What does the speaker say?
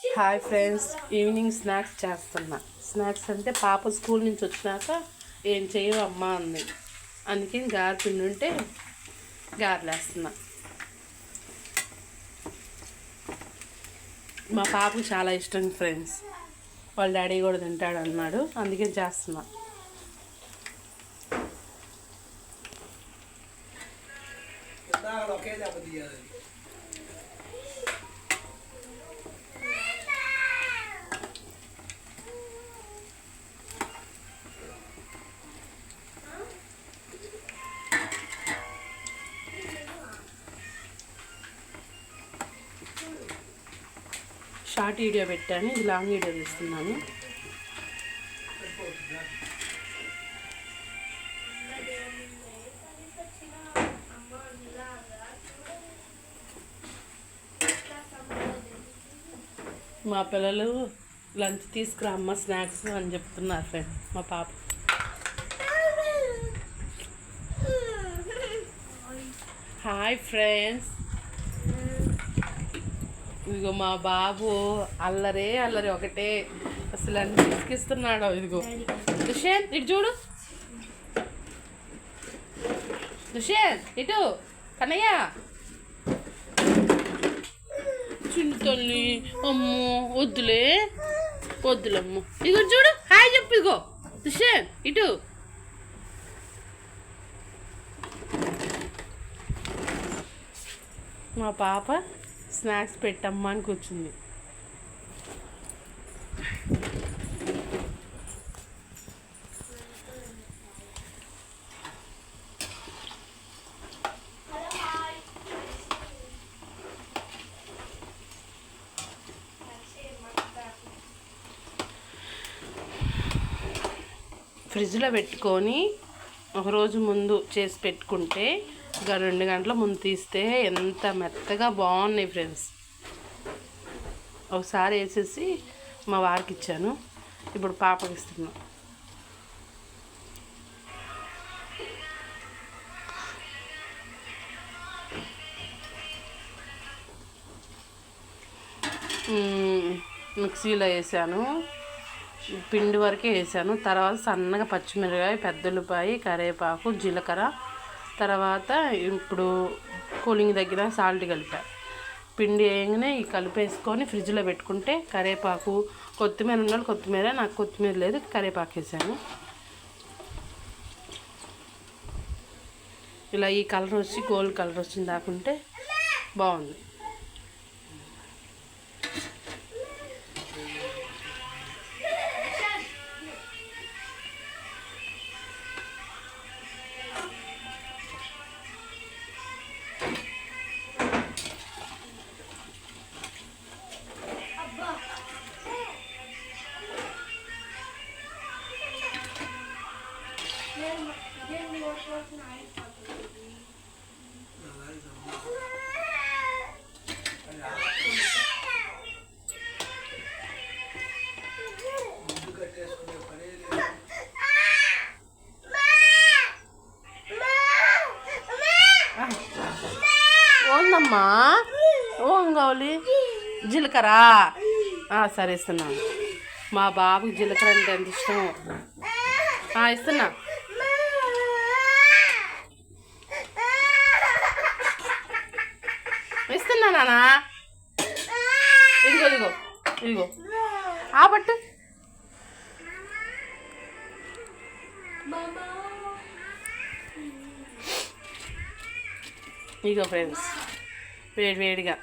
Hi friends, evening snacks చేస్తున్నా. Snacks అంటే పాప స్కూల్ నుంచి వచ్చినాక ఏం చేయవమ్మా అంది. అందుకని గారెపిండి ఉంటే గారెలేస్తున్నా. మా పాపకు చాలా ఇష్టం ఫ్రెండ్స్. వాళ్ళ డాడీ కూడా తింటాడు అన్నాడు, అందుకని చేస్తున్నా. షార్ట్ వీడియో పెట్టాను, ఇది లాంగ్ వీడియో తీస్తున్నాను. మా పిల్లలు లంచ్ తీసుకురా అమ్మ స్నాక్స్ అని చెప్తున్నారు ఫ్రెండ్. మా పాప హాయ్ ఫ్రెండ్స్. ఇదిగో మా బాబు అల్లరే అల్లరి ఒకటే, అసలు అన్ని తీసుకిస్తున్నాడు. ఇదిగో దుష్యంత్ ఇటు చూడు, దుష్యంత్ ఇటు, కన్నయ్య చిన్న తల్లి. అమ్మో వద్దులే వద్దులమ్మ. ఇదిగో చూడు, హాయ్ చెప్పు. ఇదిగో దుష్యంత్ ఇటు. మా పాప స్నాక్స్ పెట్టమ్మా అని కూర్చుంది. ఫ్రిడ్జ్లో పెట్టుకొని ఒకరోజు ముందు చేసి పెట్టుకుంటే 2 గంటల ముందు తీస్తే ఎంత మెత్తగా బాగున్నాయి ఫ్రెండ్స్. ఒకసారి వేసేసి మా వారికి ఇచ్చాను, ఇప్పుడు పాపకి ఇస్తున్నా. మిక్సీలో వేసాను, పిండి వరకే వేసాను. తర్వాత సన్నగా పచ్చిమిరపకాయ, పెద్దఉల్లిపాయ, కరివేపాకు, జీలకర్ర, తర్వాత ఇప్పుడు కూలింగ్ దగ్గర సాల్ట్ కలిపా. పిండి వేయగానే ఈ కలిపేసుకొని ఫ్రిడ్జ్లో పెట్టుకుంటే కరివేపాకు, కొత్తిమీర ఉన్నాడు, కొత్తిమీర నాకు కొత్తిమీర లేదు, కరివేపాకు వేసాను. ఇలా ఈ కలర్ వచ్చి గోల్డ్ కలర్ వచ్చింది దాకుంటే బాగుంది. ఓందమ్మా, ఓం కావాలి జీలకర్ర. సరే ఇస్తున్నాను. మా బాబుకి జీలకర్ర అంటే ఎంత ఇష్టమో. ఇస్తున్నా. ఇస్తున్నా నానా. ఇదిగో ఇదిగో ఇదిగో ఆపట్టు. ఇదిగో ఫ్రెండ్స్, వేడివేడిగా